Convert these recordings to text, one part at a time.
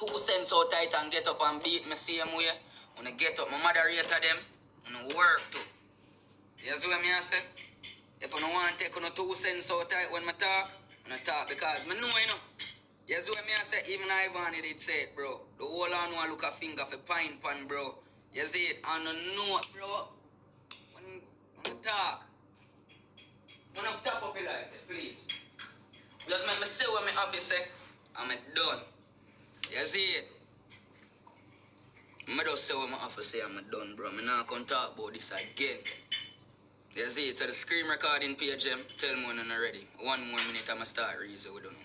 2 cents out tight and get up and beat me same way. When I get up, my moderator them, and I work too. You see what I say? If I don't want to take 2 cents out tight when I talk because I know, you know. You see what I say? Even Ivan did say it, bro. The whole on one look a finger for pine pan, bro. You see it? And I know, bro. When I talk, when I tap up it like that, please. Just make me say what my office say, and I'm done. You see it? I just say what my office say, I'm done, bro. I'm not going to talk about this again. You see it? So the screen recording page, tell me when I'm ready. 1 more minute, I'm going to start reason, we don't know.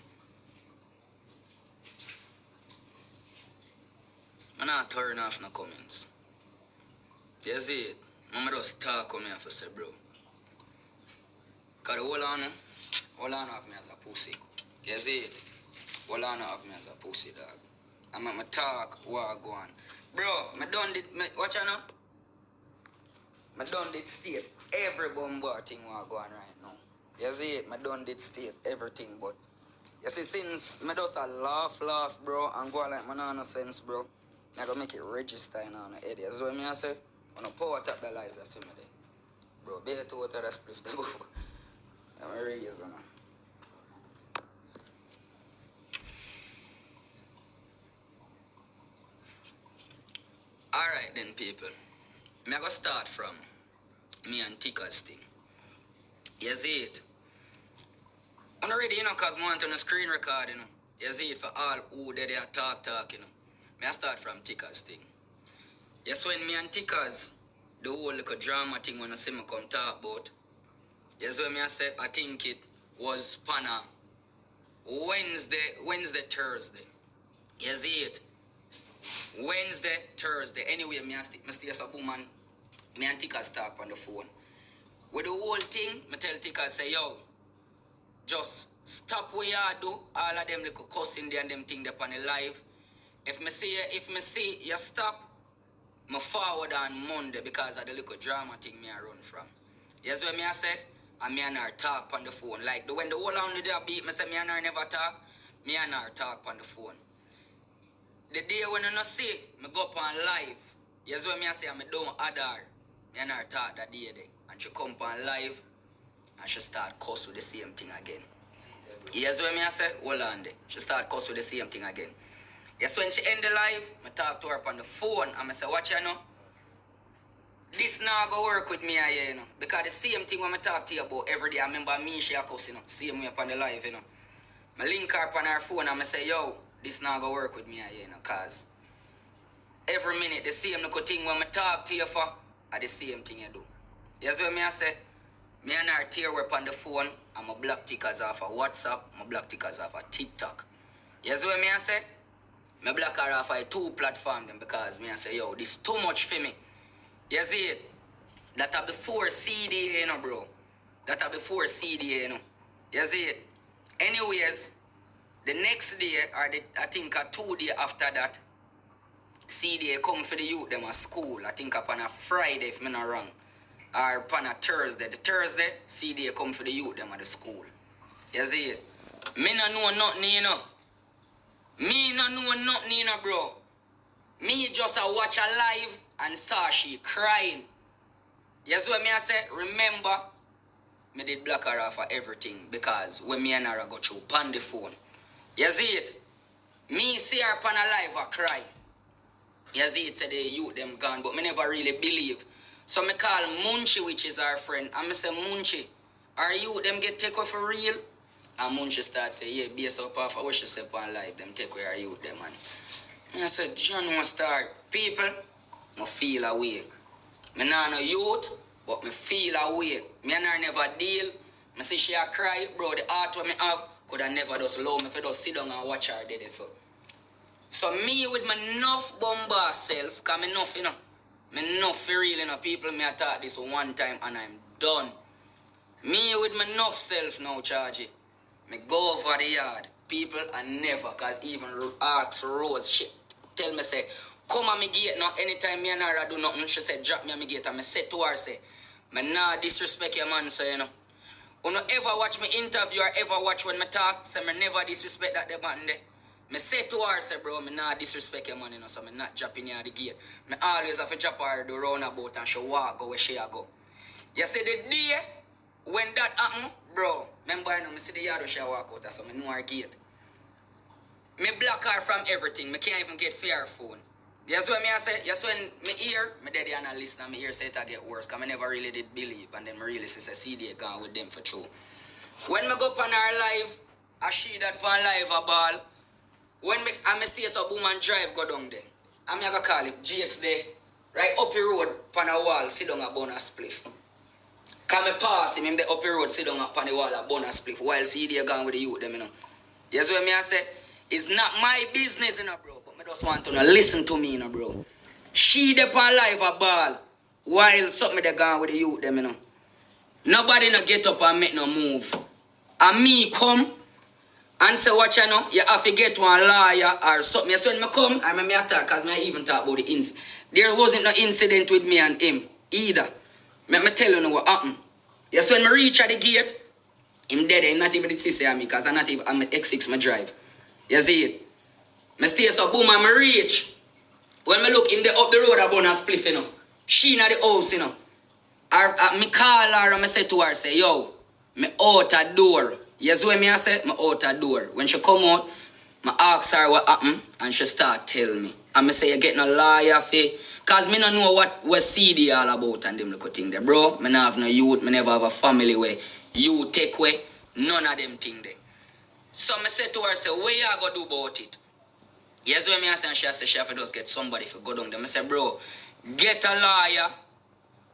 I'm not turn off no comments. You see it? I'm just talk with me for say, bro. Because the whole on of me as a pussy. You see it? Whole on of me as a pussy, dog. I'm at my talk, what go on. Bro, I done did, watch out now. I done did state every bomba thing what go on right now. You see it? I done did state everything, but you see, since I just a laugh, bro, and go like my no sense, bro, I gotta make it register in on the head. You see what I say? On a power tap the life, you feel me there. Bro, better to water that spliff the before. I'm a reason. Alright then, people. I'm going to start from me and Ticker's thing. You see it? I'm already, you know, because I want on a screen record, you know. You see it for all who they are talk, you know. I start from Ticker's thing. Yes, when me and Ticker's, the whole little drama thing when I see me come talk about, yes, when I say, I think it was Pana Wednesday, Thursday. You see it? Wednesday, Thursday. Anyway, me stay as a woman. Me and Tika talk on the phone. With the whole thing, me tell Tika, say, yo, just stop what you do. All of them little cussing there and them thing up on the live. If me see you stop, me forward on Monday because of the little drama thing me I run from. You see what me I say? And me and her talk on the phone. Like when the whole on the day beat me say me and her never talk, me and her talk on the phone. The day when I not see, me go up on live. You see what me I say? I don't add her. Me and her talk that day there. And she come on live and she start cuss with the same thing again. You see what me I say? Hold on there. She start cuss with the same thing again. Yes, when she end the live, I talk to her on the phone and I say, watch you know. This now go work with me here, you know. Because the same thing when I talk to you about every day, I remember me she a cuss, you know. Same way upon the live, you know. I link her on her phone and I say, yo, this now go work with me here, you know, cause every minute the same little thing when I talk to you for are the same thing you do. You see what I say? Me and her tear up on the phone and I block tickers off of WhatsApp, I block tickers off of TikTok. You see what I say? I block her off of 2 platforms because I say, yo, this too much for me. You see it? That are before CD, you know, bro. That are before CD, you know. You see it? Anyways, the next day, or I think 2 days after that, CD come for the youth them at school. I think upon a Friday, if I'm not wrong. Or upon a Thursday. The Thursday, CD come for the youth them at the school. You see it? Me no know nothing, you know. Me no know nothing, you know, bro. Me just watch a live and saw she crying. You see what me I say? Remember, me did block her off for everything because when me and her go through on the phone. You see it? Me see her on a live a cry. You see it, say the youth them gone, but me never really believe. So me call Munchie, which is our friend, and me say, Munchie, are you them get take away for real? And Munchie start say, yeah, based up off of what she say on live, them take away our youth them, man. And I said, John won't start. People, I feel away. Me not no youth, but me feel away. Me and her never deal. I see she a cry, bro, the heart what me have, could have never just allow me if I just sit down and watch her dead so. So me with my enough bomba self, cause me enough, you know. Me enough for real, you know, people me attack this one time and I'm done. Me with my enough self now, charge it. Me go over the yard. People are never, cause even ask Rose, she tell me say, come on me gate now, anytime me and her do nothing, she said drop me on me gate and me say to her say, me nah disrespect your man, so you know. You no ever watch me interview or ever watch when me talk, say me never disrespect that the man there. Me say to her, say, bro, me not disrespect your man, you know, so me not dropping her at the gate. Me always have to drop her the roundabout and she walk go where she a go. You see the day when that happen, bro, remember, you know, me see the yard where she walk out, so me know her gate. Me block her from everything. Me can't even get fair phone. That's what me I say. That's when me hear, me daddy and I listen and me hear say it get worse. Because I never really did believe. And then me really say CD gone with them for true. When me go up on her live, I see that on live a ball. When me and me stay so boom and drive go down there. I'm gonna call it GX there. Right up the road on a wall, sit down a bonus spliff. Come me pass him the up the road, sit down upon the wall a bonus spliff while CD gone with the youth them, you know. That's what me I say. It's not my business, you know, bro. But I just want to know, listen to me, you know, bro. She dey on live a ball while something they gone with the youth them, you know. Nobody no get up and make no move. And me come and say, watch you know, you have to get one lawyer or something. So when I come, I remember attack because I even talk about the incident. There wasn't no incident with me and him either. Let me tell you what happened. Yes, when I reach at the gate, him dead, him not even the sister of me because I'm X6 my drive. You see it? I stay so boom and I reach. When I look in the up the road about a spliff, you know. She in the house, you know. Me call her and I say to her, say, yo, me out a door. You see what me I say? Me out a door. When she come out, I ask her what happened and she start tell me. And I say, you get no lawyer for because me don't know what CD all about and them little thing there. Bro, me not have no youth, me never have a family where you take away. None of them thing there. So I said to her, say, what you going to do about it? Yes, when I say, and she said, she have to just get somebody to go down there. I say, bro, get a lawyer.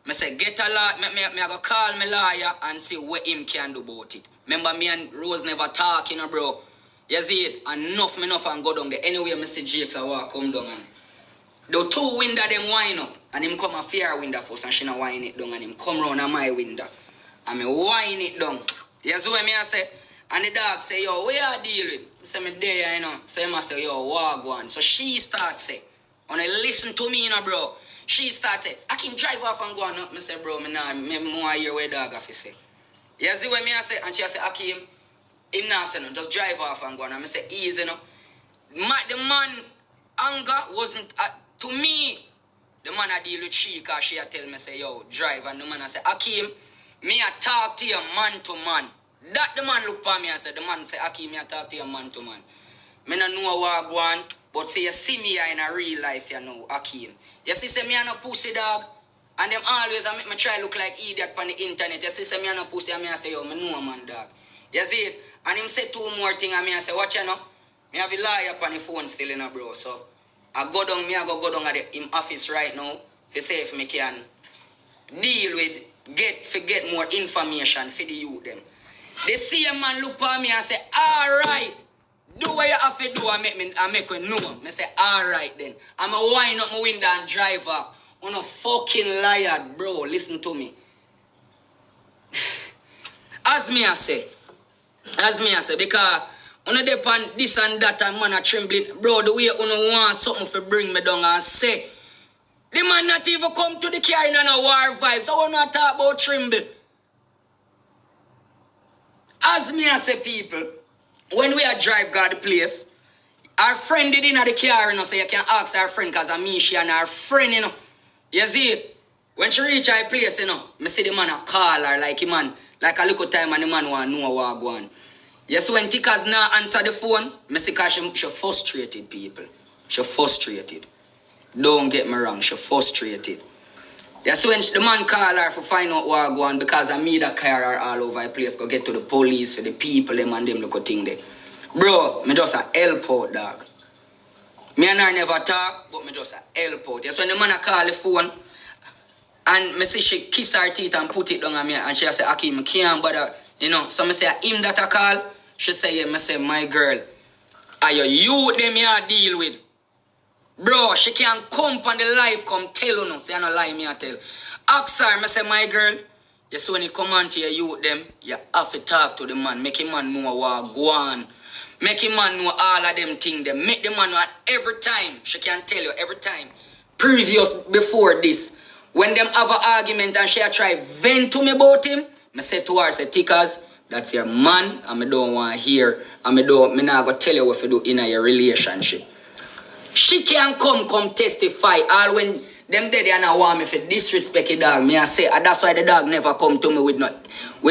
I say, get a lawyer. I go call my lawyer and see what him can do about it. Remember, me and Rose never talk, you know, bro. You see it? Enough and go down there. Anyway, I see Jakes I walk come down and the two window them wind up. And him come a fair window first and she not wind it down. And him come round at my window. And me wind it down. You see what I say? And the dog say, yo, what you deal with? I say, me there, you know. So I say, yo, walk one. So she starts say, and I listen to me, you know, bro. She starts say, Akeem drive off and go on. I say, bro, me more hear what dog have to say. You see what I say? And she say, Akeem, him not say no, just drive off and go on. And I say, easy, you know. The man anger wasn't, to me, the man I deal with she, because she tell me, say, yo, drive. And the man I say, Akeem, me I talk to you man to man. That the man look for me and said, the man say, Akeem, me I talk to you man to man. Me no know what I go on, but say you see me in a real life, you know, Akeem. You see, say me a no pussy dog, and them always make me try look like idiot on the internet. You see, say me a no pussy, and me I say, yo, me know a man dog. You see it? And him say two more things, and me I say, watch you know, me have a lawyer up on the phone still, you know, bro. So, I go down at him office right now, to see if me can deal with, get more information for the youth them. The same man look for me and say, alright, do what you have to do and make me know. I say, alright then. I'm a wind up my window and drive off. On a fucking liar, bro. Listen to me. As me I say, because on depend this and that and man are trembling. Bro, the way you want something to bring me down and say, the man not even come to the car in a war vibe. So I want to talk about tremble. As me I say, people, when we are drive God the place, our friend did in the car, you know, so you can ask our friend because I'm me, she and our friend, you know. You see it? When she reach our place, you know, I see the man a call her like him man, like a little time and the man want to know what go on. You see when Tickers now answer the phone, I see because she frustrated, people. She frustrated. Don't get me wrong, she frustrated. That's when the man call her for find out what go on because I made a car her all over the place, go get to the police for the people, them and them look thing there. Bro, me just a help out, dog. Me and her never talk, but me just a help out. That's when the man call the phone and me see she kiss her teeth and put it down on me and she say, Akeem, I can't bother, you know. So me say, him that I call, she say, yeah, me say, my girl, are you them you deal with? Bro, she can come on the live, come tell you no. Say, I no lie, me I tell. Ask her, I say, my girl, you see when it come on to your youth them, you have to talk to the man. Make him man know what go on. Make him man know all of them things. Make the man know every time. She can tell you every time. Previous, before this. When them have an argument and she try vent to me about him, I say to her, say, Tickers, That's your man, and I don't want to hear, and me not go tell you what to do in your relationship. She can come testify all when them dead and I want me for disrespect the dog. Me I say, that's why the dog never come to me with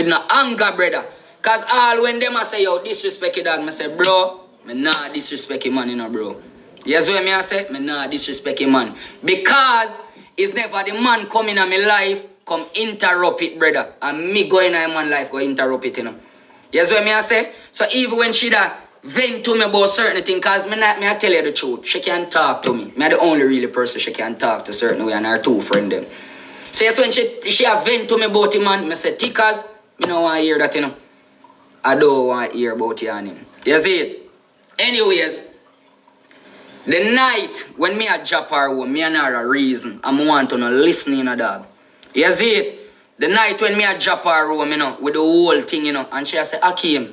no anger, brother. Cause all when them I say, yo, disrespect the dog, me say, bro, me nah disrespect him man, you know, bro. Yes, what me I say? Me nah disrespect him man. Because it's never the man coming in my life, come interrupt it, brother. And me going in my life, go interrupt it, you know. Yes, what me I say? So even when she da vent to me about certain things, cause me I tell you the truth, she can talk to me. Me the only really person she can talk to certain way, and her two friend them. So yes, when she a vent to me about him, man, me say, Tickers, me don't want to hear that, you know. I don't want to hear about you and him. You see it? Anyways, the night when me a drop her home, me and her a reason, I'm want to no listening, you know, dog. You see it? The night when me a drop her home, you know, with the whole thing, you know, and she a say, Akeem,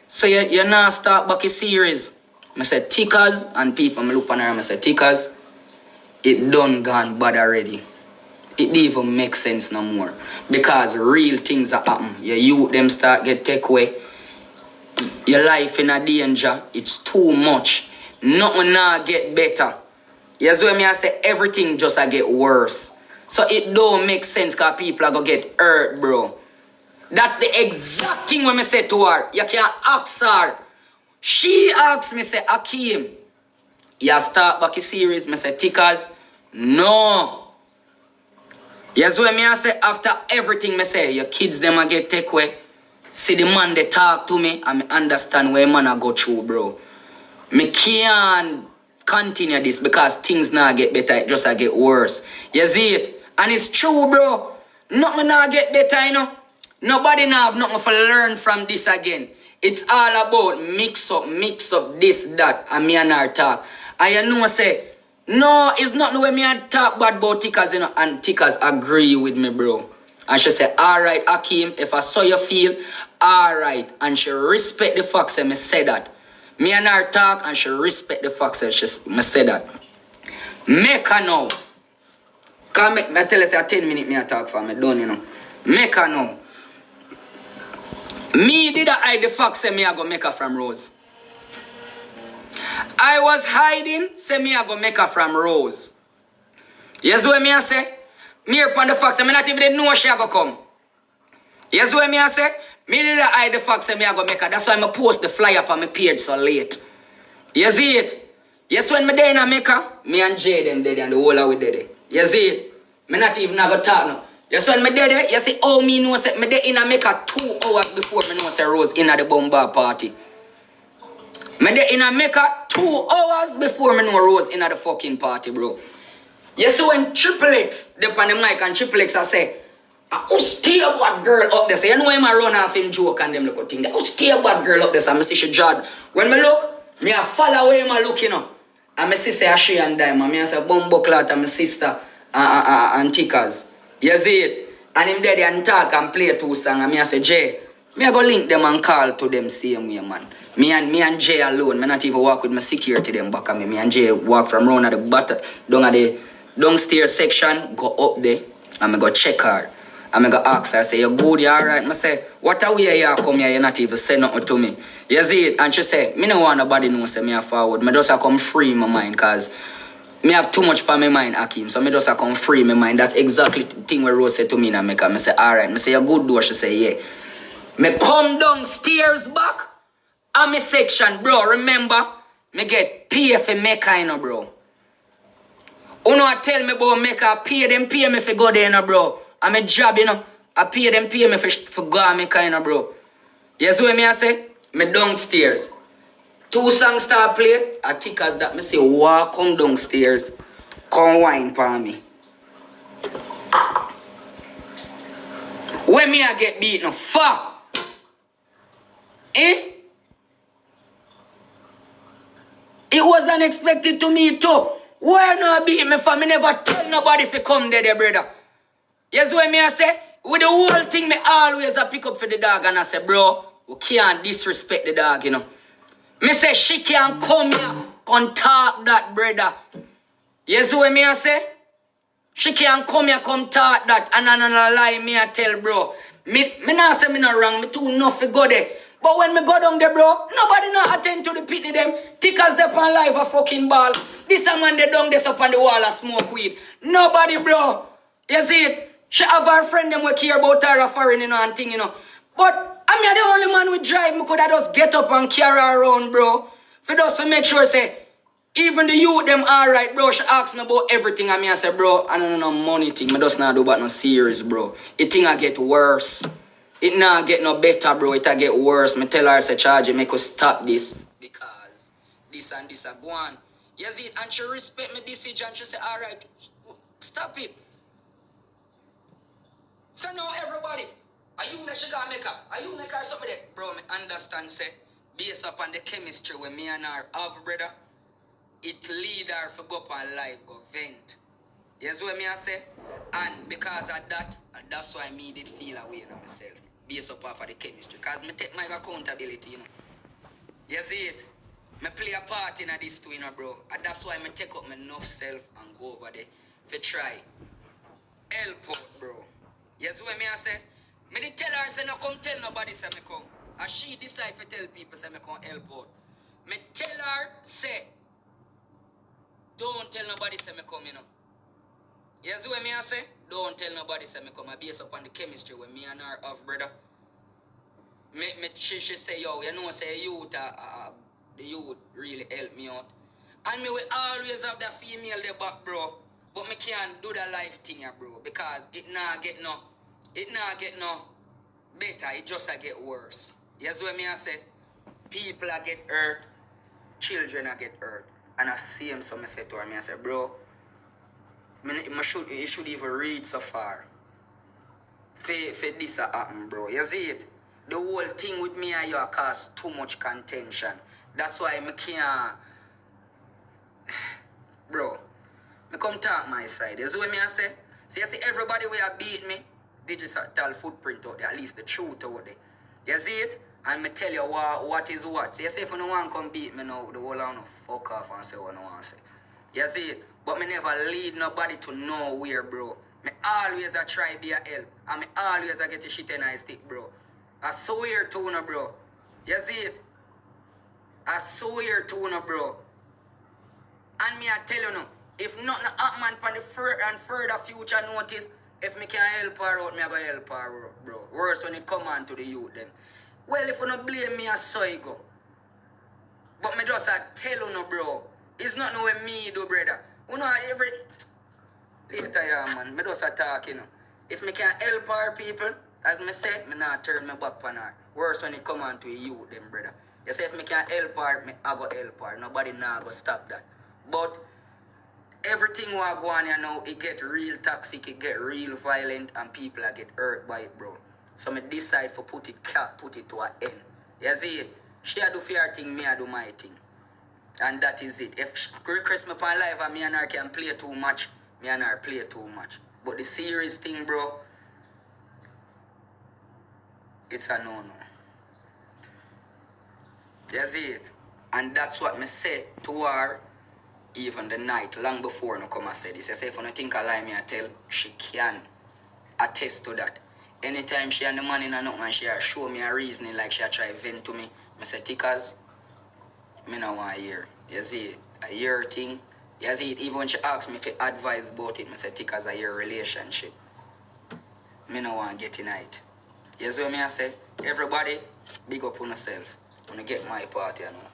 so you not start back a series. I said, Tickers, and people, I look on her and I said, Tickers, it done gone bad already. It didn't even make sense no more. Because real things are happen. Your youth them start get take away. Your life in a danger. It's too much. Nothing now get better. You see me I say everything just a get worse. So it don't make sense because people are gonna get hurt, bro. That's the exact thing when I say to her. You can't ask her. She asked me, say, Akeem, you start back a series? I say, Tickers, no. You see what I say? After everything I say, your kids them a get take away. See the man they talk to me and I understand where man I go through, bro. Me can't continue this because things now get better, it just a get worse. You see it? And it's true, bro. Nothing now get better, you know. Nobody now have nothing to learn from this again. It's all about mix up this, that, and me and her talk. And you know say, no, it's not the way me and talk bad about Tickers, you know, and Tickers agree with me, bro. And she said, alright, Akeem, if I saw you feel, alright. And she respect the facts and me say that. Me and her talk and she respect the facts and me say that. Mecca now. Cause me tell you say 10 minutes me I talk for me, done, you know. Mecca now. Me did I hide the facts say me I go Mecca from Rose. I was hiding say me I go Mecca from Rose. You see what me I say? Me upon the facts, I not even know she go come. You see what me I say? Me did I hide the facts and me I go make her. That's why I post the flyer up on my page so late. You see it? Yes, when me there in Mecca, me and Jay them there and the whole of we there. You see it? Me not even go talk now. Yes, when me there, you see how me know say me there in Mecca 2 hours before me know say Rose in the bomba party. Me there in Mecca 2 hours before me know Rose in the fucking party, bro. You see when Triple X, they on the mic and Triple X I say, who stay a bad girl up there? So you know him I run off in joke and them look thing. Who stay a bad girl up there? So I see she judge. When me look, me I follow where him I look, you know. And my sister she and Diamond. Me I say Bumbo Clat and my sister and Tickers. You see it? And him there and talk and play 2 songs. And me I say, Jay, me I go link them and call to them same way, man. Me and Jay alone. Me not even walk with my security them back at me. Me and Jay walk from round at the bottom, down at the downstairs section, go up there, and I go check her. And I go ask her, I say, you good, you alright? I say, what are we here come here? You not even say nothing to me. You see it? And she say, me no want nobody know say me a forward. Me just a come free my mind, cause me have too much for my mind, Akeem. So me just a come free my mind. That's exactly the thing where Rose said to me in Mecca. I say, alright. I say, you good do? She say, yeah. Me come downstairs back, and me section, bro, remember, me get pay for Mecca, you know, bro. You know, tell me about Mecca, pay me for go there, you know, bro. I'm a job, you know. I pay me for go and Mecca, you know, bro. You see what me I say? Me downstairs. 2 songs start play. I think as that me say, walk come downstairs. Come wine for me. When me I get beaten, fuck. Eh? It was unexpected to me too. Why not beat me for me never tell nobody if you come there, brother. You see what me I say? With the whole thing, me always a pick up for the dog and I say, bro, we can't disrespect the dog, you know. Me say, she can't come here, come talk that, brother. You see what me I say? She can't come here, come talk that, and lie me I tell, bro. Me not say me not wrong, me too enough to go there. But when me go down there, bro, nobody not attend to the pitney them. Tickers they on live a fucking ball. This a man they down this up on the wall and smoke weed. Nobody, bro. You see it? She have her friend them we care about her foreign, you know, and thing, you know. But I'm the only man who drive. Me could have just get up and carry her around, bro. For just to make sure, say, even the youth them alright, bro. She ask me about everything, and me I say, bro, I don't know no money thing. Me just not do about no serious, bro. It thing I get worse. It not get no better, bro. It a get worse. Me tell her, say, Charge, make us stop this. Because this and this are go on. You see it? And she respect my decision. She say, alright, stop it. So now everybody, are you make she go Mecca? Are you make her something there? Bro, me understand, say, based upon the chemistry when me and her have, brother, it lead her to go up and live, go vent. You see what me I say? And because of that, that's why me did feel away of myself. Based up off of the chemistry. Because me take my accountability, you know. You see it? Me play a part in this too, you know, bro. And that's why me take up my enough self and go over there to try. Help out, bro. You see what me I say? Me did tell her, say, no come tell nobody, say me come. And she decide to tell people, say me come help out. Me tell her, say, don't tell nobody, say me come, you know. You see what me I say? Don't tell nobody, say me come. I base upon the chemistry with me and her have, brother. She say, yo, you know, say the youth really help me out. And me will always have that female there back, bro. But me can't do the life thing here, bro. Because it not get no better. It just a get worse. You see what me I say? People a get hurt. Children a get hurt. And I see him, so I say to her, I say, bro, it should even reach so far. For this to happen, bro. You see it? The whole thing with me and you cause too much contention. That's why I can't... Bro, I come talk my side. You see what I say? So you see everybody where beat me, digital footprint out there, at least the truth out there. You see it? And me tell you what is what. So you say if you don't want to come beat me now, the whole lot of fuck off and say what I want to say. You see it? But me never lead nobody to nowhere, bro. Me always a try be a help. And me always a get the shit in I stick, bro. I swear to you, bro. You see it? I swear to you, bro. And me I tell you now, if nothing happen on the further future notice, if me can help her out, me I go help her out, bro. Worse when it come on to the youth then. Well, if you don't blame me, I saw you go. But me just tell you, bro. It's not no way me do, brother. You know, every... Later, yeah, man. Me just talk, you know. If me can help her people, as me said, me not turn my back on her. Worse when it come on to you, them, brother. You say if me can help her, I go help her. Nobody now go stop that. But everything what go on here now, it get real toxic, it get real violent, and people get hurt by it, bro. So me decide for put it to an end. You see it? She a do for her thing, me a do my thing. And that is it. If Chris me on live and me and her can play too much, me and her play too much. But the serious thing, bro, it's a no-no. You see it? And that's what me say to her even the night, long before no come and say this. I say if you don't think I lie, me I tell, she can attest to that. Anytime she and the man in a nothing and she show me a reasoning like she try vent to me, I say, Tickers, me no want to hear. You see it? A year thing. You see it? Even when she asks me for advice about it, I say, Tickers, a year relationship. Me no want to get in it. You see what I say? Everybody, big up on yourself. When I get my part, you know.